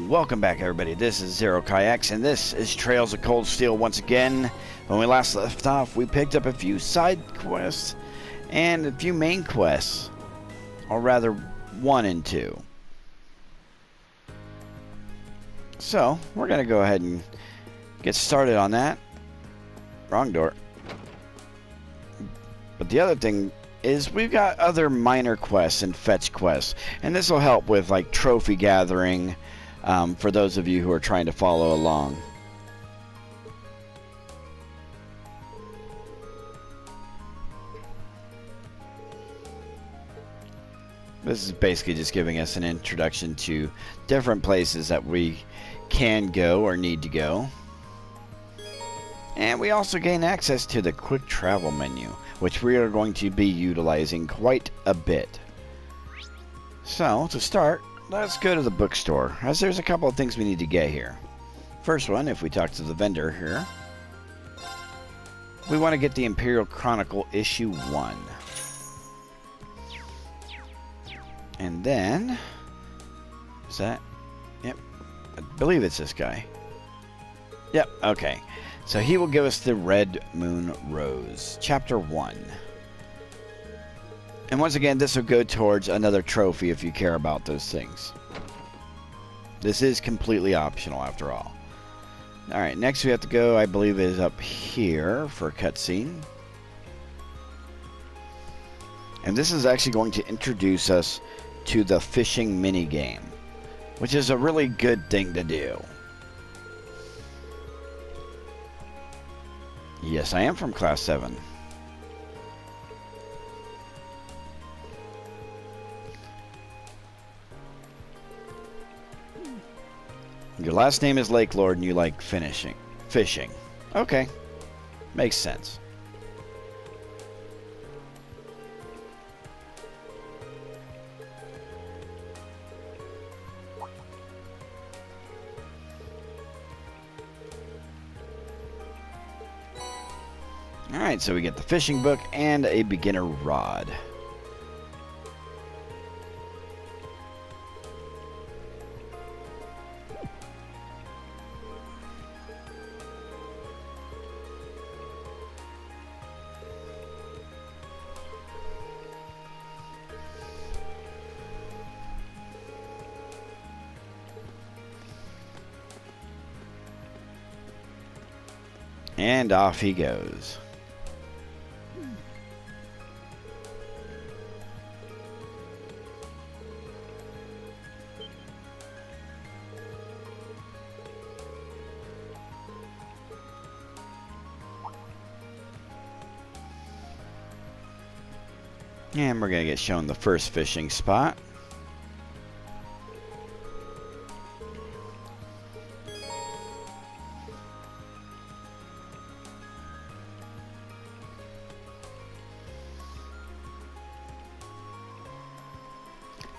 And welcome back, everybody. This is Zero Kayaks, and this is Trails of Cold Steel once again. When we last left off, we picked up a few side quests and a few main quests, or rather 1 and 2. So, we're going to go ahead and get started on that. Wrong door. But the other thing is we've got other minor quests and fetch quests, and this will help with like trophy gathering for those of you who are trying to follow along. This is basically just giving us an introduction to different places that we can go or need to go. And we also gain access to the quick travel menu, which we are going to be utilizing quite a bit. So, to start, let's go to the bookstore, as there's a couple of things we need to get here. First one, if we talk to the vendor here, we want to get the Imperial Chronicle Issue 1. And then, is that? Yep, I believe it's this guy. Yep, okay. So he will give us the Red Moon Rose, Chapter 1. And once again, this will go towards another trophy if you care about those things. This is completely optional after all. Alright, next we have to go, I believe, is up here for a cutscene. And this is actually going to introduce us to the fishing minigame, which is a really good thing to do. Yes, I am from Class 7. Your last name is Lake Lord and you like fishing. Okay. Makes sense. Alright, so we get the fishing book and a beginner rod. And off he goes. And we're going to get shown the first fishing spot.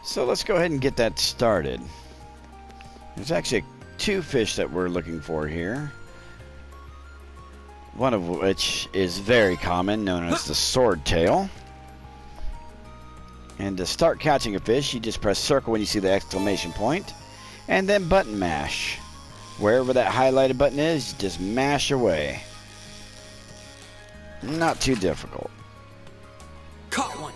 So let's go ahead and get that started. There's actually 2 fish that we're looking for here. One of which is very common, known as the swordtail. And to start catching a fish, you just press circle when you see the exclamation point, and then button mash. Wherever that highlighted button is, just mash away. Not too difficult. Caught one.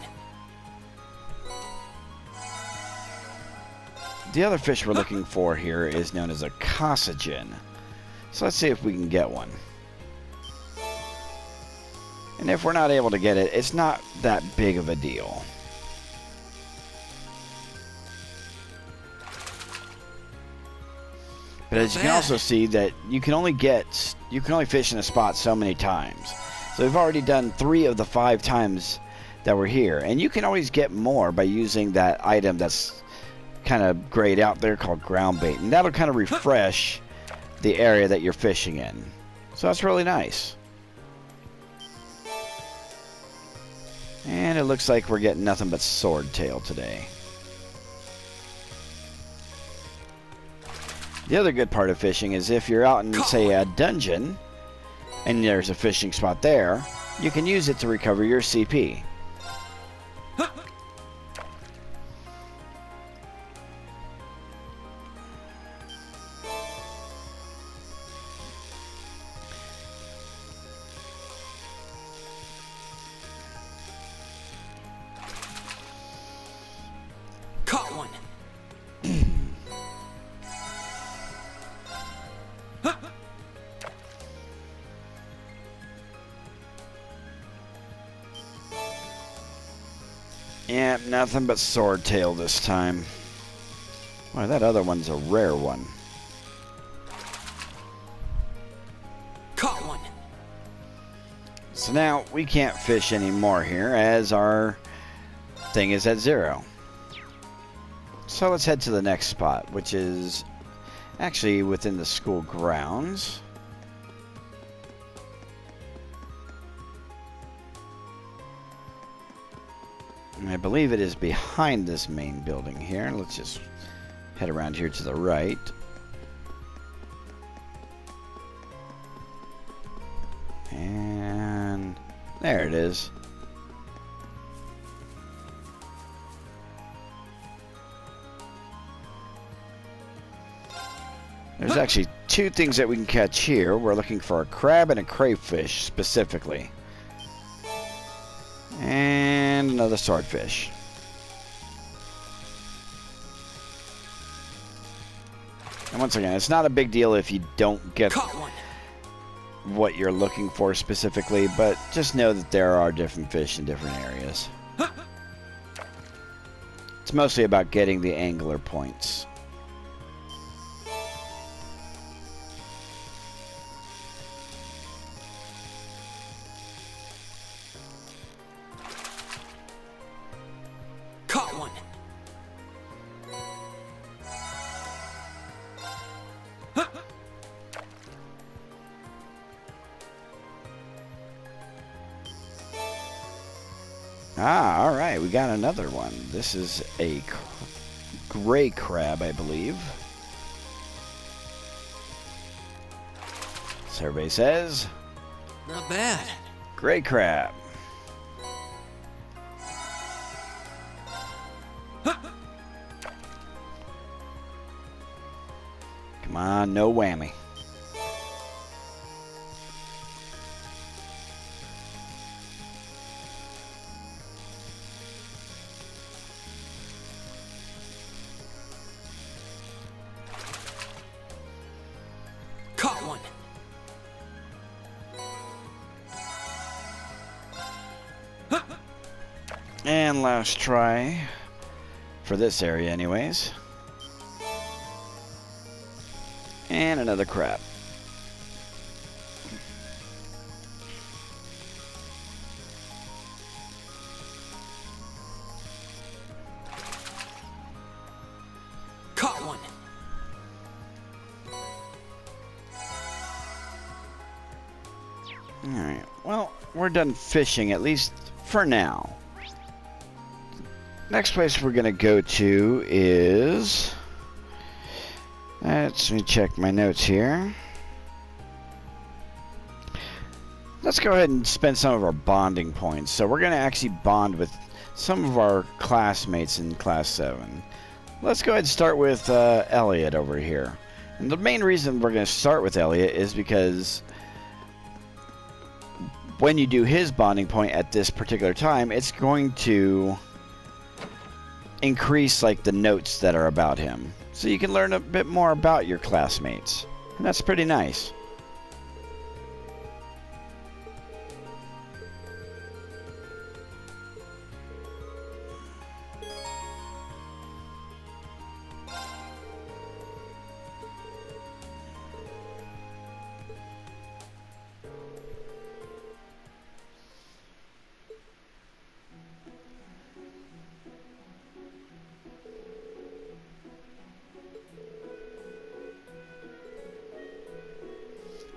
The other fish we're looking for here is known as a Cosagen. So let's see if we can get one. And if we're not able to get it, it's not that big of a deal. But as you can also see that you can only fish in a spot so many times. So we've already done 3 of the 5 times that we're here. And you can always get more by using that item that's kind of grayed out there called ground bait. And that'll kind of refresh the area that you're fishing in. So that's really nice. And it looks like we're getting nothing but swordtail today. The other good part of fishing is if you're out in, say, a dungeon, and there's a fishing spot there, you can use it to recover your CP. Yeah, nothing but swordtail this time. Boy, that other one's a rare one. Caught one. So now we can't fish anymore here as our thing is at 0. So let's head to the next spot, which is actually within the school grounds. And I believe it is behind this main building here. Let's just head around here to the right. And there it is. There's actually 2 things that we can catch here. We're looking for a crab and a crayfish specifically. And another swordfish. And once again, it's not a big deal if you don't get what you're looking for specifically, but just know that there are different fish in different areas. It's mostly about getting the angler points. Caught one. Ah, alright, we got another one. This is a gray crab, I believe. Survey says Not bad. gray crab. Come on, no whammy. Caught one. And last try for this area anyways. And another crab. Caught one. Alright, well, we're done fishing, at least for now. Next place we're going to go to is... Let me check my notes here. Let's go ahead and spend some of our bonding points. So we're going to actually bond with some of our classmates in Class 7. Let's go ahead and start with Elliot over here. And the main reason we're going to start with Elliot is because when you do his bonding point at this particular time, it's going to increase like the notes that are about him. So you can learn a bit more about your classmates. And that's pretty nice.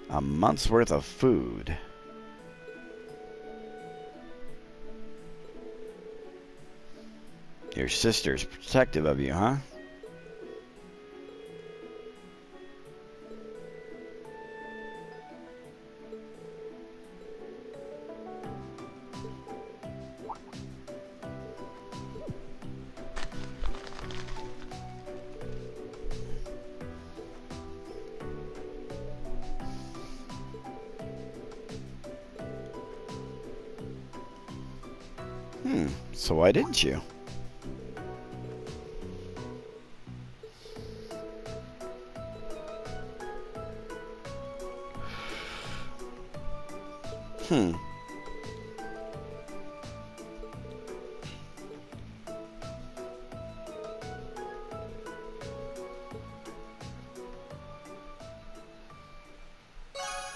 A month's worth of food. Your sister's protective of you, huh? So why didn't you?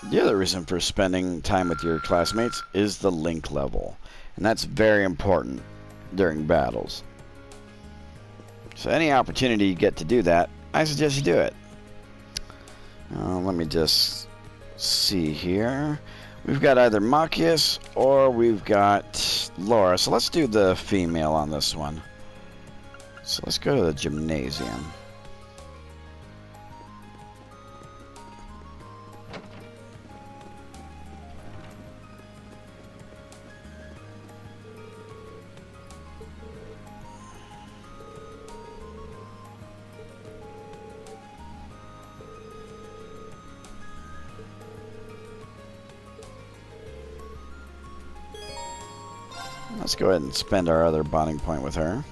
The other reason for spending time with your classmates is the link level, and that's very important during battles. So any opportunity you get to do that, I suggest you do it. Let me just see here. We've got either Machias or we've got Laura. So let's do the female on this one. So let's go to the gymnasium. Let's go ahead and spend our other bonding point with her.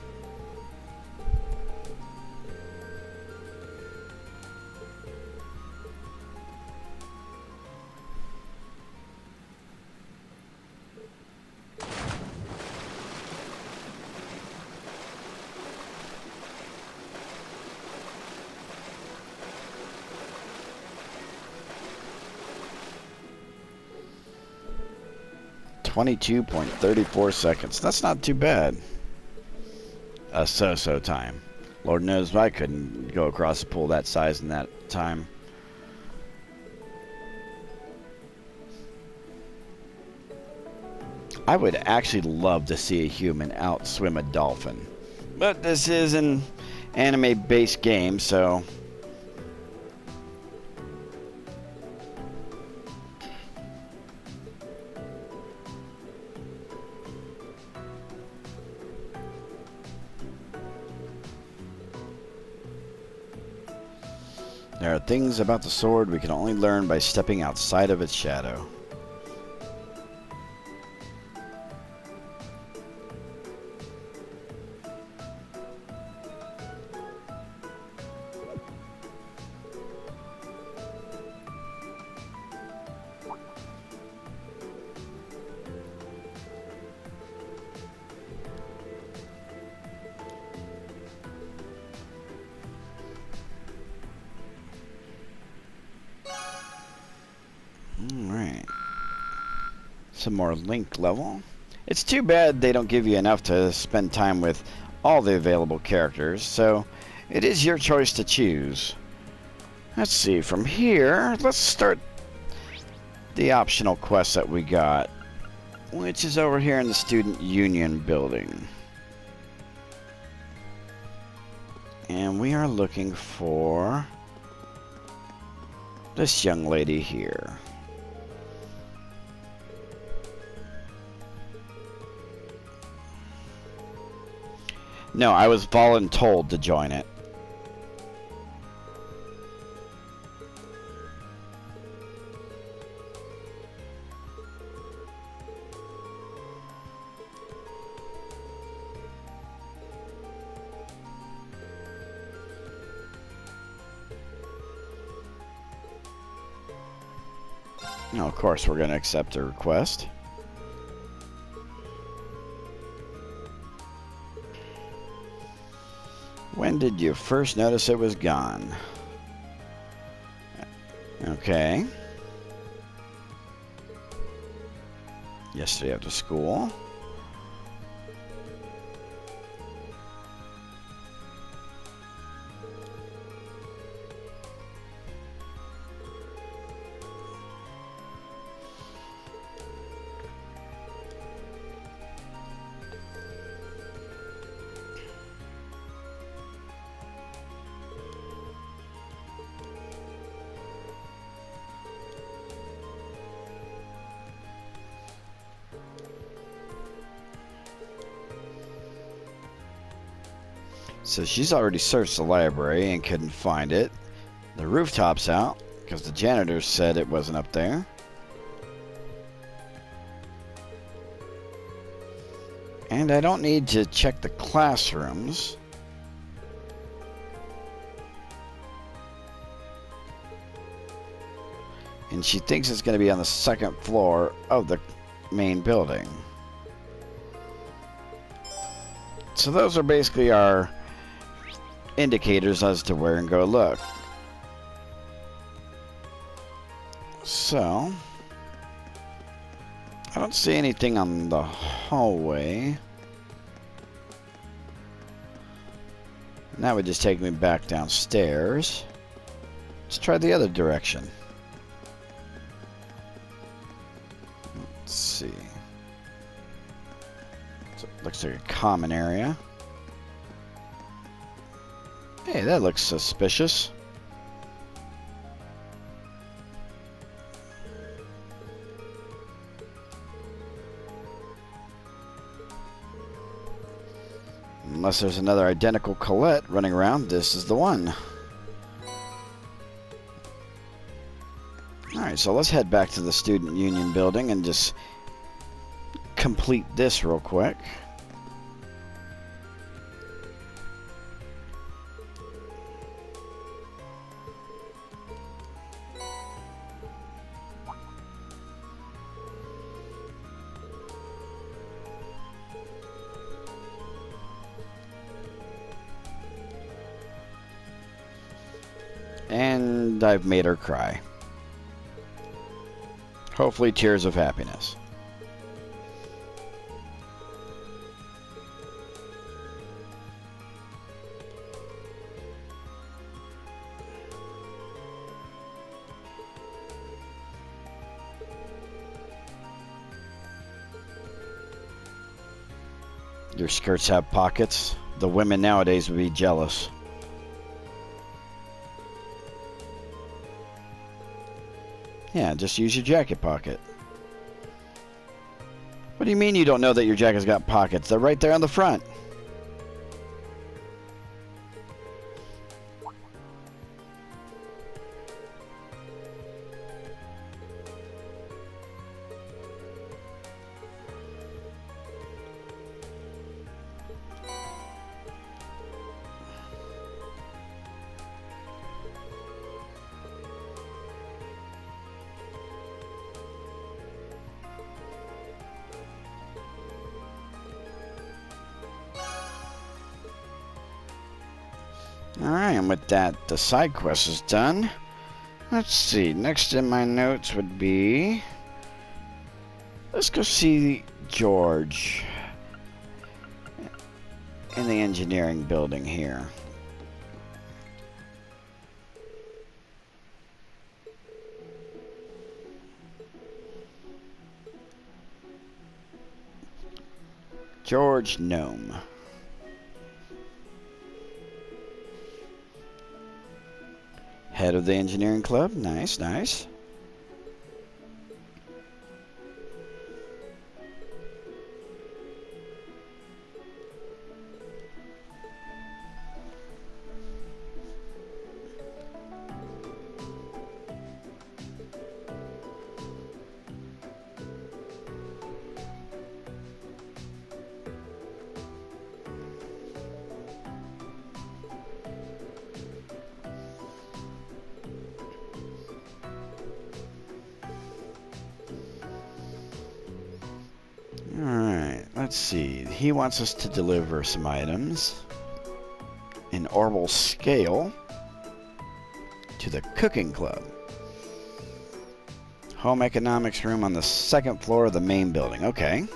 .34 seconds. That's not too bad. A so-so time. Lord knows I couldn't go across a pool that size in that time. I would actually love to see a human outswim a dolphin. But this is an anime-based game, so... There are things about the sword we can only learn by stepping outside of its shadow. Alright. Some more link level. It's too bad they don't give you enough to spend time with all the available characters, so it is your choice to choose. Let's see, from here, let's start the optional quest that we got, which is over here in the Student Union building. And we are looking for this young lady here. No, I was voluntold to join it. Now, of course, we're going to accept her request. When did you first notice it was gone? Okay. Yesterday after school. So she's already searched the library and couldn't find it. The rooftop's out because the janitor said it wasn't up there. And I don't need to check the classrooms. And she thinks it's going to be on the second floor of the main building. So those are basically our indicators as to where and go look. So, I don't see anything on the hallway. And that would just take me back downstairs. Let's try the other direction. Let's see. So it looks like a common area. Hey, that looks suspicious. Unless there's another identical Colette running around, this is the one. Alright, so let's head back to the Student Union building and just complete this real quick. And I've made her cry. Hopefully tears of happiness. Your skirts have pockets. The women nowadays would be jealous. Yeah, just use your jacket pocket. What do you mean you don't know that your jacket's got pockets? They're right there on the front. Alright, and with that, the side quest is done. Let's see, next in my notes would be... Let's go see George in the engineering building here. George Gnome. Head of the engineering club. Nice, nice. Alright, let's see. He wants us to deliver some items. An orbital scale to the cooking club. Home economics room on the second floor of the main building. Okay.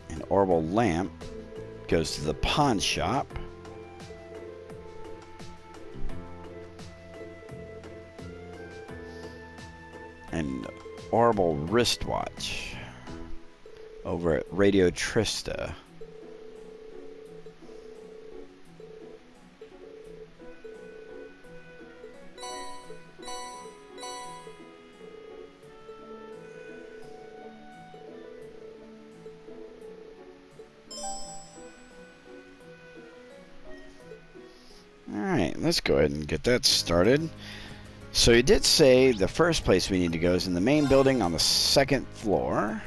An orbital lamp goes to the pawn shop. An orbital wristwatch over at Radio Trista. Alright, let's go ahead and get that started. So you did say the first place we need to go is in the main building on the second floor.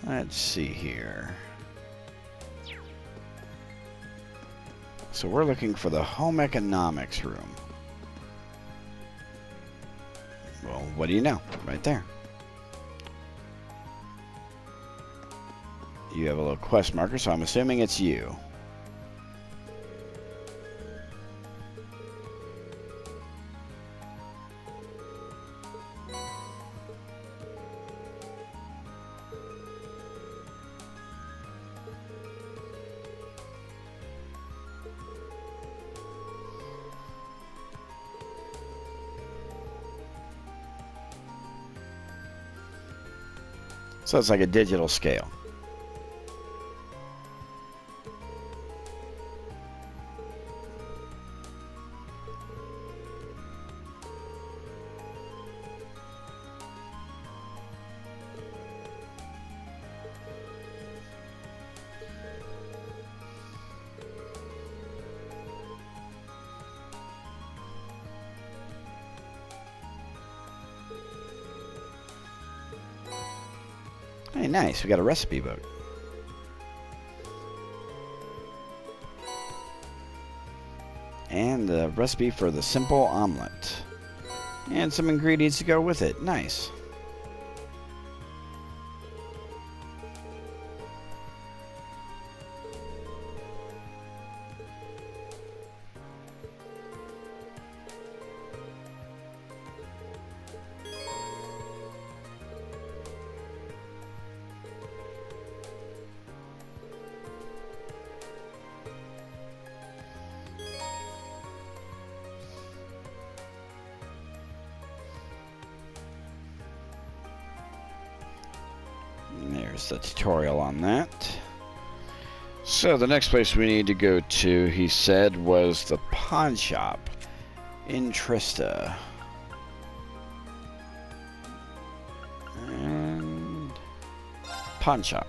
Let's see here. So we're looking for the home economics room. Well, what do you know? Right there. You have a little quest marker, so I'm assuming it's you. So it's like a digital scale. Hey, nice. We got a recipe book. And the recipe for the simple omelet. And some ingredients to go with it. Nice. There's the tutorial on that. So the next place we need to go to, he said, was the pawn shop in Trista. And pawn shop.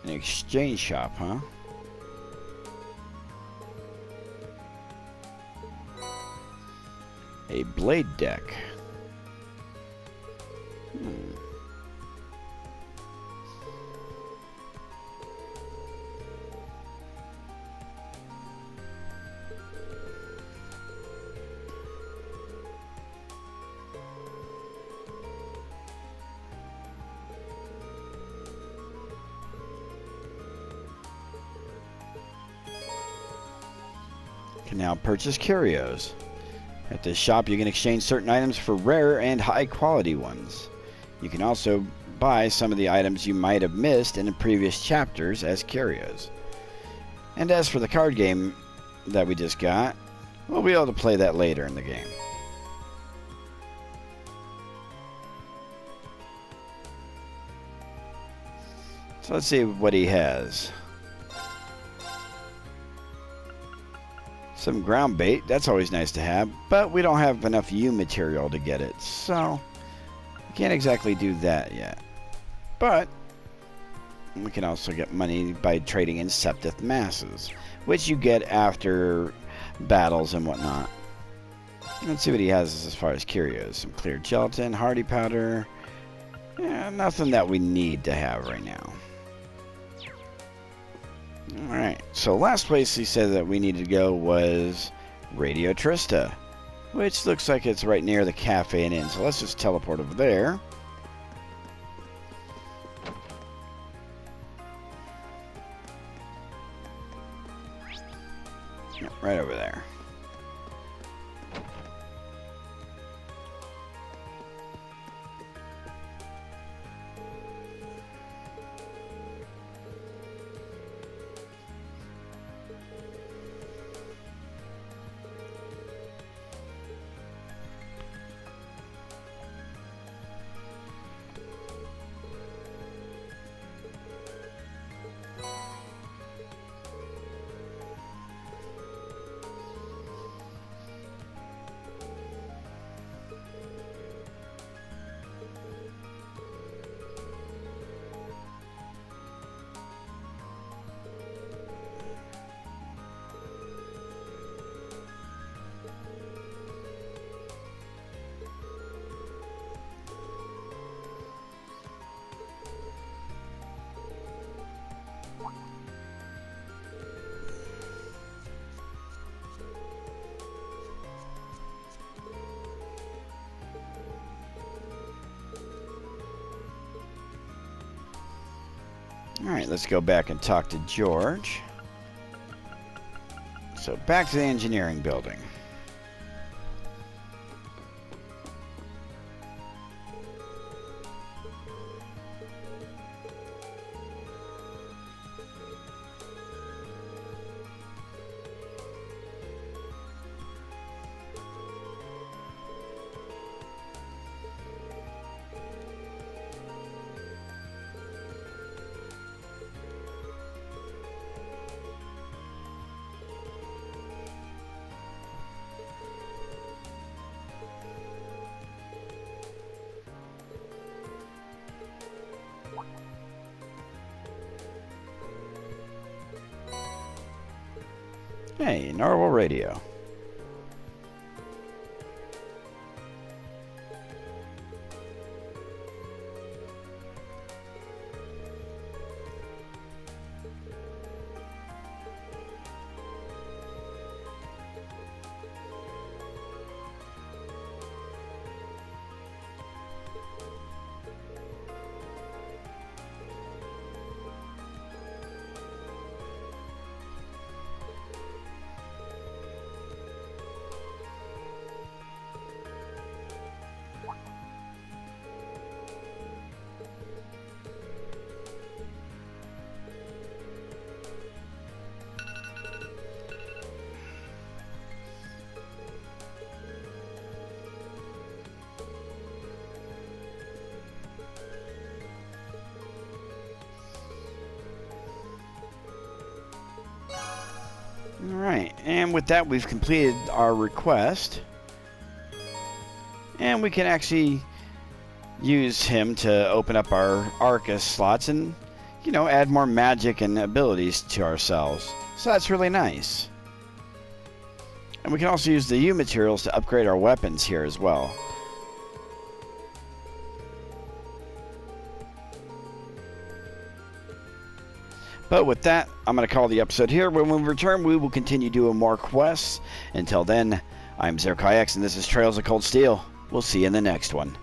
An exchange shop, huh? A blade deck. Can now purchase curios. At this shop, you can exchange certain items for rare and high quality ones. You can also buy some of the items you might have missed in the previous chapters as curios. And as for the card game that we just got, we'll be able to play that later in the game. So let's see what he has. Some ground bait, that's always nice to have, but we don't have enough U material to get it, so we can't exactly do that yet. But we can also get money by trading in Septith Masses, which you get after battles and whatnot. Let's see what he has as far as curios. Some clear gelatin, hardy powder. Yeah, nothing that we need to have right now. Alright, so last place he said that we needed to go was Radio Trista, which looks like it's right near the cafe and inn. So let's just teleport over there. Right over there. Alright, let's go back and talk to George. So back to the engineering building. Hey, Norwell Radio. Alright, and with that we've completed our request. And we can actually use him to open up our Arcus slots and, you know, add more magic and abilities to ourselves. So that's really nice. And we can also use the U materials to upgrade our weapons here as well. But with that, I'm going to call the episode here. When we return, we will continue doing more quests. Until then, I'm Zerkai X, and this is Trails of Cold Steel. We'll see you in the next one.